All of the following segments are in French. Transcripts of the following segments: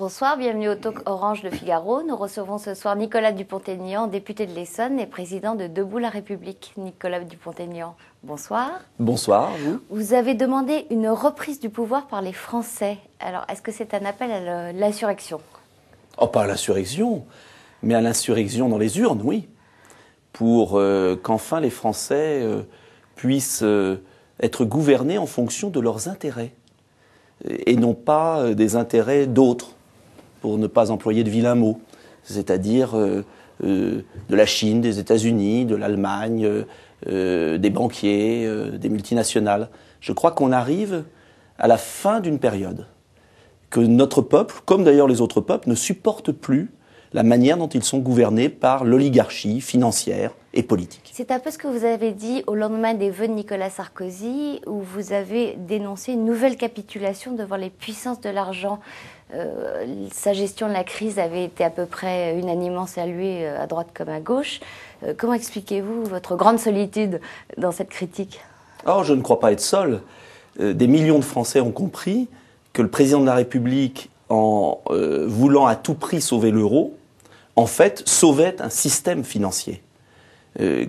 Bonsoir, bienvenue au Talk Orange Le Figaro. Nous recevons ce soir Nicolas Dupont-Aignan, député de l'Essonne et président de Debout la République. Nicolas Dupont-Aignan, bonsoir. Bonsoir, vous. Vous avez demandé une reprise du pouvoir par les Français. Alors, est-ce que c'est un appel à l'insurrection? Oh, pas à l'insurrection, mais à l'insurrection dans les urnes, oui. Pour qu'enfin les Français puissent être gouvernés en fonction de leurs intérêts et non pas des intérêts d'autres, pour ne pas employer de vilains mots, c'est-à-dire de la Chine, des États-Unis, de l'Allemagne, des banquiers, des multinationales. Je crois qu'on arrive à la fin d'une période, que notre peuple, comme d'ailleurs les autres peuples, ne supporte plus la manière dont ils sont gouvernés par l'oligarchie financière et politique. C'est un peu ce que vous avez dit au lendemain des vœux de Nicolas Sarkozy, où vous avez dénoncé une nouvelle capitulation devant les puissances de l'argent. Sa gestion de la crise avait été à peu près unanimement saluée à droite comme à gauche. Comment expliquez-vous votre grande solitude dans cette critique? Oh, je ne crois pas être seul. Des millions de Français ont compris que le président de la République, en voulant à tout prix sauver l'euro, en fait, sauvait un système financier.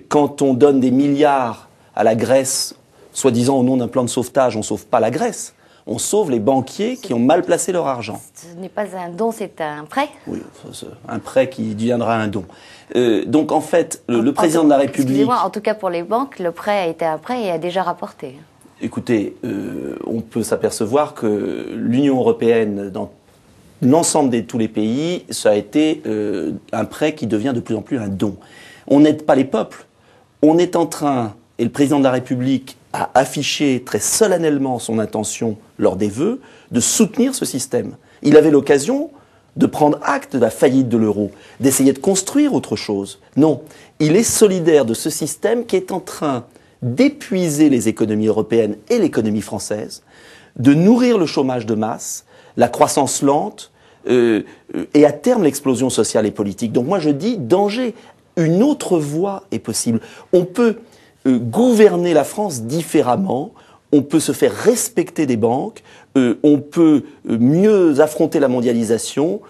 Quand on donne des milliards à la Grèce, soi-disant au nom d'un plan de sauvetage, on ne sauve pas la Grèce. On sauve les banquiers qui ont mal placé leur argent. Ce n'est pas un don, c'est un prêt. Oui, un prêt qui deviendra un don. Donc en fait, le président de la République... Excusez-moi, en tout cas pour les banques, le prêt a été un prêt et a déjà rapporté. Écoutez, on peut s'apercevoir que l'Union européenne, dans l'ensemble de tous les pays, ça a été un prêt qui devient de plus en plus un don. On n'aide pas les peuples. On est en train, et le président de la République a affiché très solennellement son intention lors des vœux, de soutenir ce système. Il avait l'occasion de prendre acte de la faillite de l'euro, d'essayer de construire autre chose. Non, il est solidaire de ce système qui est en train d'épuiser les économies européennes et l'économie française, de nourrir le chômage de masse, la croissance lente et à terme l'explosion sociale et politique. Donc moi je dis danger, une autre voie est possible. On peut gouverner la France différemment, on peut se faire respecter des banques, on peut mieux affronter la mondialisation,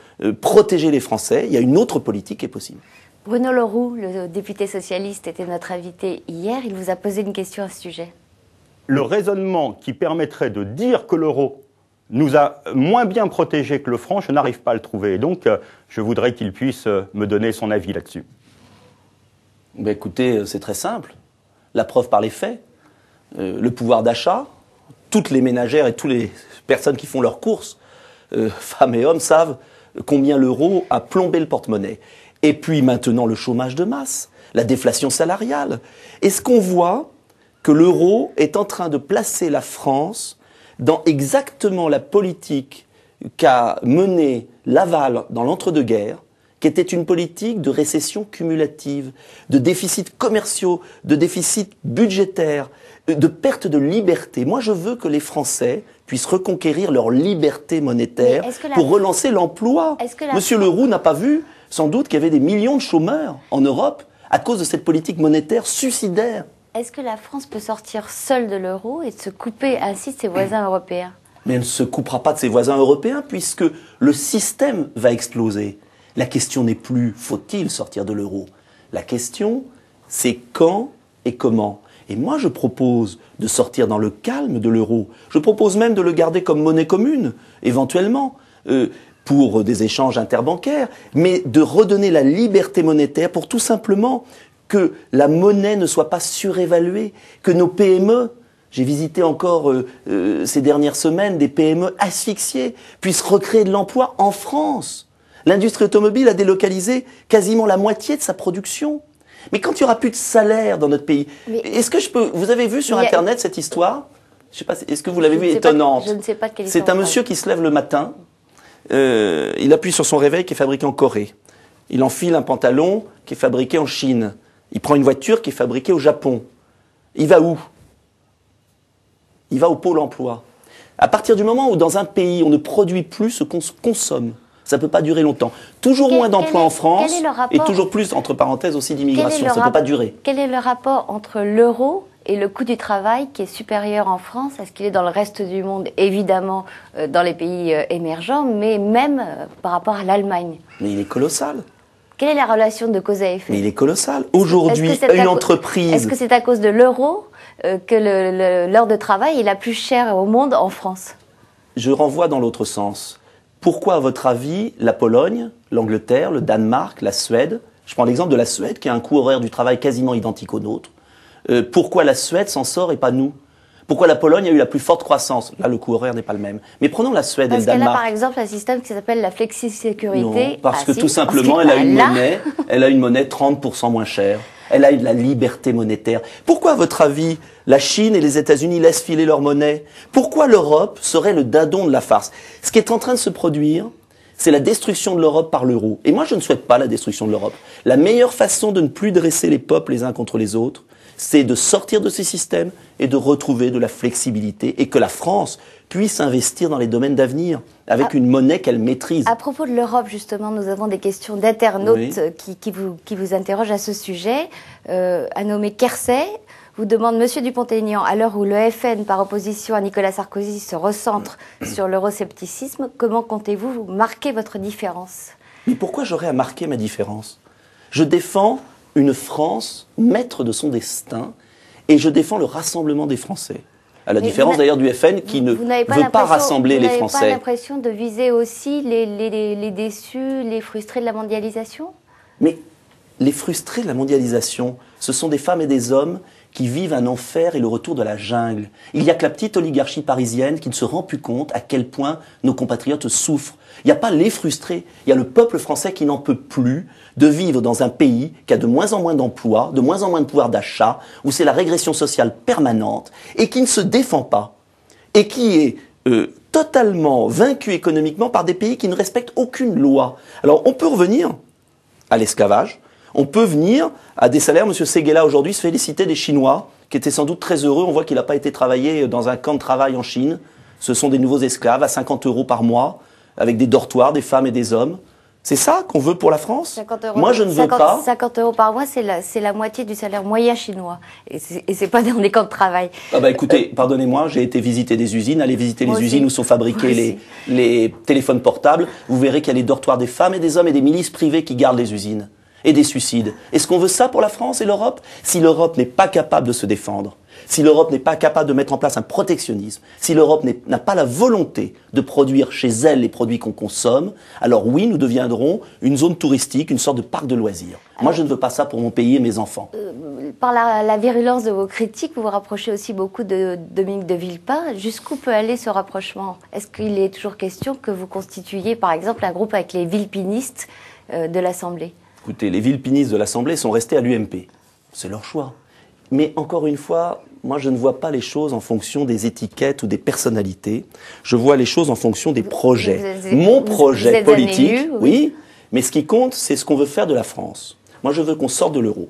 protéger les Français. Il y a une autre politique qui est possible. Bruno Le Roux, le député socialiste, était notre invité hier. Il vous a posé une question à ce sujet. Le raisonnement qui permettrait de dire que l'euro nous a moins bien protégés que le franc, je n'arrive pas à le trouver. Et donc, je voudrais qu'il puisse me donner son avis là-dessus. Ben écoutez, c'est très simple. La preuve par les faits. Le pouvoir d'achat, toutes les ménagères et toutes les personnes qui font leurs courses, femmes et hommes, savent combien l'euro a plombé le porte-monnaie. Et puis maintenant, le chômage de masse, la déflation salariale. Est-ce qu'on voit que l'euro est en train de placer la France dans exactement la politique qu'a menée Laval dans l'entre-deux-guerres, qui était une politique de récession cumulative, de déficits commerciaux, de déficits budgétaires, de perte de liberté. Moi, je veux que les Français puissent reconquérir leur liberté monétaire pour relancer l'emploi. Monsieur Le Roux n'a pas vu, sans doute, qu'il y avait des millions de chômeurs en Europe à cause de cette politique monétaire suicidaire. Est-ce que la France peut sortir seule de l'euro et se couper ainsi de ses voisins européens? Mais elle ne se coupera pas de ses voisins européens puisque le système va exploser. La question n'est plus faut-il sortir de l'euro. La question, c'est quand et comment. Et moi, je propose de sortir dans le calme de l'euro. Je propose même de le garder comme monnaie commune, éventuellement, pour des échanges interbancaires, mais de redonner la liberté monétaire pour tout simplement que la monnaie ne soit pas surévaluée, que nos PME, j'ai visité encore ces dernières semaines des PME asphyxiées, puissent recréer de l'emploi en France. L'industrie automobile a délocalisé quasiment la moitié de sa production. Mais quand il n'y aura plus de salaire dans notre pays, est-ce que je peux... Vous avez vu sur Internet cette histoire? Je sais pas, est-ce que vous l'avez vue étonnante? Je ne sais pas de quelle histoire. C'est un monsieur qui se lève le matin, il appuie sur son réveil qui est fabriqué en Corée. Il enfile un pantalon qui est fabriqué en Chine. Il prend une voiture qui est fabriquée au Japon. Il va où? Il va au pôle emploi. À partir du moment où dans un pays on ne produit plus ce qu'on consomme, ça ne peut pas durer longtemps. Toujours moins d'emplois en France et toujours plus, entre parenthèses, aussi d'immigration. Ça ne peut pas durer. Quel est le rapport entre l'euro et le coût du travail qui est supérieur en France à ce qu'il est dans le reste du monde, évidemment dans les pays émergents, mais même par rapport à l'Allemagne. Mais il est colossal. Quelle est la relation de cause à effet? Mais il est colossal. Aujourd'hui, une entreprise... Est-ce que c'est à cause de l'euro que l'heure de travail est la plus chère au monde en France? Je renvoie dans l'autre sens. Pourquoi, à votre avis, la Pologne, l'Angleterre, le Danemark, la Suède, je prends l'exemple de la Suède qui a un coût horaire du travail quasiment identique au nôtre, pourquoi la Suède s'en sort et pas nous? Pourquoi la Pologne a eu la plus forte croissance? Là, le coût horaire n'est pas le même. Mais prenons la Suède et le Danemark. Parce qu'elle a par exemple un système qui s'appelle la flexi-sécurité. Non, parce que tout simplement, elle a une monnaie 30% moins chère. Elle a eu de la liberté monétaire. Pourquoi, à votre avis, la Chine et les États-Unis laissent filer leur monnaie? Pourquoi l'Europe serait le dindon de la farce? Ce qui est en train de se produire, c'est la destruction de l'Europe par l'euro. Et moi, je ne souhaite pas la destruction de l'Europe. La meilleure façon de ne plus dresser les peuples les uns contre les autres, c'est de sortir de ces systèmes et de retrouver de la flexibilité et que la France puisse investir dans les domaines d'avenir avec une monnaie qu'elle maîtrise. À propos de l'Europe, justement, nous avons des questions d'internautes qui vous interrogent à ce sujet. Un nommé Kersey vous demande, Monsieur Dupont-Aignan, à l'heure où le FN, par opposition à Nicolas Sarkozy, se recentre sur l'euroscepticisme, comment comptez-vous marquer votre différence? Mais pourquoi j'aurais à marquer ma différence? Je défends une France maître de son destin et je défends le rassemblement des Français. À la différence d'ailleurs du FN qui ne veut pas rassembler les Français. Vous n'avez pas l'impression de viser aussi les déçus, les frustrés de la mondialisation? Mais les frustrés de la mondialisation, ce sont des femmes et des hommes qui vivent un enfer et le retour de la jungle. Il n'y a que la petite oligarchie parisienne qui ne se rend plus compte à quel point nos compatriotes souffrent. Il n'y a pas les frustrés, il y a le peuple français qui n'en peut plus de vivre dans un pays qui a de moins en moins d'emplois, de moins en moins de pouvoir d'achat, où c'est la régression sociale permanente et qui ne se défend pas et qui est totalement vaincu économiquement par des pays qui ne respectent aucune loi. Alors on peut revenir à l'esclavage, on peut venir à des salaires. Monsieur Séguéla aujourd'hui se féliciter des Chinois qui étaient sans doute très heureux. On voit qu'il n'a pas été travaillé dans un camp de travail en Chine. Ce sont des nouveaux esclaves à 50 € par mois, avec des dortoirs, des femmes et des hommes. C'est ça qu'on veut pour la France? 50 €, moi, je ne veux pas. 50 € par mois, c'est la moitié du salaire moyen chinois. Et c'est pas dans des camps de travail. Ah bah écoutez, pardonnez-moi, j'ai été visiter des usines. Allez visiter les usines où sont fabriqués les téléphones portables. Vous verrez qu'il y a les dortoirs des femmes et des hommes et des milices privées qui gardent les usines. Et des suicides. Est-ce qu'on veut ça pour la France et l'Europe? Si l'Europe n'est pas capable de se défendre, si l'Europe n'est pas capable de mettre en place un protectionnisme, si l'Europe n'a pas la volonté de produire chez elle les produits qu'on consomme, alors oui, nous deviendrons une zone touristique, une sorte de parc de loisirs. Moi, je ne veux pas ça pour mon pays et mes enfants. Par la virulence de vos critiques, vous vous rapprochez aussi beaucoup de Dominique de Villepin. Jusqu'où peut aller ce rapprochement? Est-ce qu'il est toujours question que vous constituiez, par exemple, un groupe avec les villepinistes de l'Assemblée? Écoutez, les villepinistes de l'Assemblée sont restés à l'UMP. C'est leur choix. Mais encore une fois, moi je ne vois pas les choses en fonction des étiquettes ou des personnalités. Je vois les choses en fonction des projets. Mon projet politique, oui, mais ce qui compte, c'est ce qu'on veut faire de la France. Moi je veux qu'on sorte de l'euro.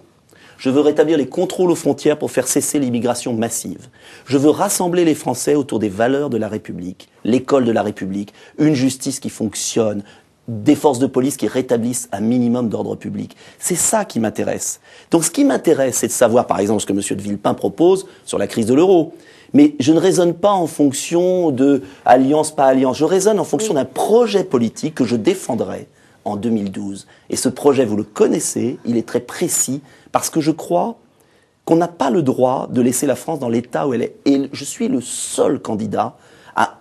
Je veux rétablir les contrôles aux frontières pour faire cesser l'immigration massive. Je veux rassembler les Français autour des valeurs de la République, l'école de la République, une justice qui fonctionne, des forces de police qui rétablissent un minimum d'ordre public. C'est ça qui m'intéresse. Donc ce qui m'intéresse, c'est de savoir, par exemple, ce que M. de Villepin propose sur la crise de l'euro. Mais je ne raisonne pas en fonction de alliance, pas alliance. Je raisonne en fonction d'un projet politique que je défendrai en 2012. Et ce projet, vous le connaissez, il est très précis, parce que je crois qu'on n'a pas le droit de laisser la France dans l'état où elle est. Et je suis le seul candidat à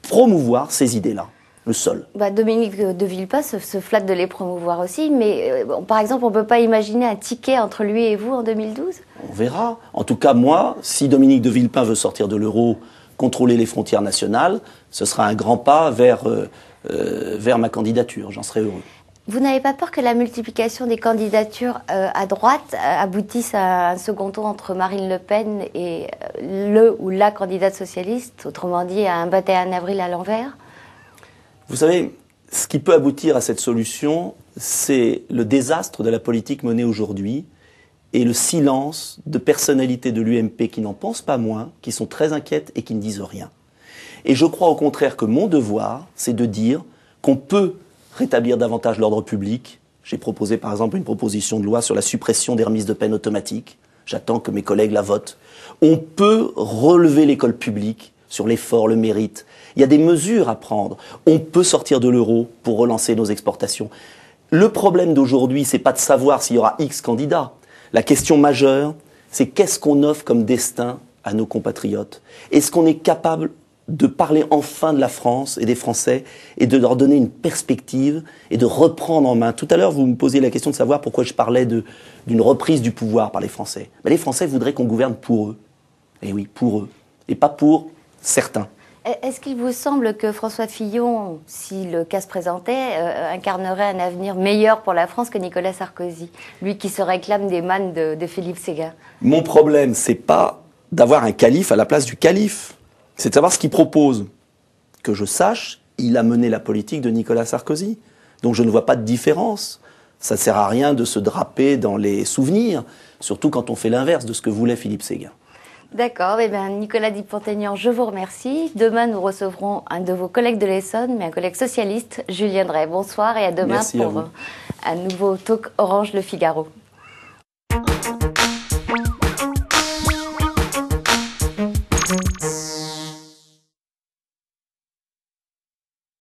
promouvoir ces idées-là. Le seul. Dominique de Villepin se flatte de les promouvoir aussi, mais par exemple, on ne peut pas imaginer un ticket entre lui et vous en 2012? On verra. En tout cas, moi, si Dominique de Villepin veut sortir de l'euro, contrôler les frontières nationales, ce sera un grand pas vers ma candidature. J'en serai heureux. Vous n'avez pas peur que la multiplication des candidatures à droite aboutisse à un second tour entre Marine Le Pen et le ou la candidate socialiste, autrement dit à un 21 avril à l'envers? Vous savez, ce qui peut aboutir à cette solution, c'est le désastre de la politique menée aujourd'hui et le silence de personnalités de l'UMP qui n'en pensent pas moins, qui sont très inquiètes et qui ne disent rien. Et je crois au contraire que mon devoir, c'est de dire qu'on peut rétablir davantage l'ordre public. J'ai proposé par exemple une proposition de loi sur la suppression des remises de peine automatiques. J'attends que mes collègues la votent. On peut relever l'école publique sur l'effort, le mérite. Il y a des mesures à prendre. On peut sortir de l'euro pour relancer nos exportations. Le problème d'aujourd'hui, c'est pas de savoir s'il y aura X candidats. La question majeure, c'est qu'est-ce qu'on offre comme destin à nos compatriotes? Est-ce qu'on est capable de parler enfin de la France et des Français et de leur donner une perspective et de reprendre en main? Tout à l'heure, vous me posiez la question de savoir pourquoi je parlais d'une reprise du pouvoir par les Français. Ben, les Français voudraient qu'on gouverne pour eux. Et oui, pour eux. Et pas pour certains. Est-ce qu'il vous semble que François Fillon, si le cas se présentait, incarnerait un avenir meilleur pour la France que Nicolas Sarkozy, lui qui se réclame des mannes de Philippe Séguin? Mon problème, c'est pas d'avoir un calife à la place du calife. C'est de savoir ce qu'il propose. Que je sache, il a mené la politique de Nicolas Sarkozy. Donc je ne vois pas de différence. Ça ne sert à rien de se draper dans les souvenirs, surtout quand on fait l'inverse de ce que voulait Philippe Séguin. D'accord, eh bien, Nicolas Dupont-Aignan, je vous remercie. Demain, nous recevrons un de vos collègues de l'Essonne, mais un collègue socialiste, Julien Drey. Bonsoir et à demain pour un nouveau talk Orange Le Figaro.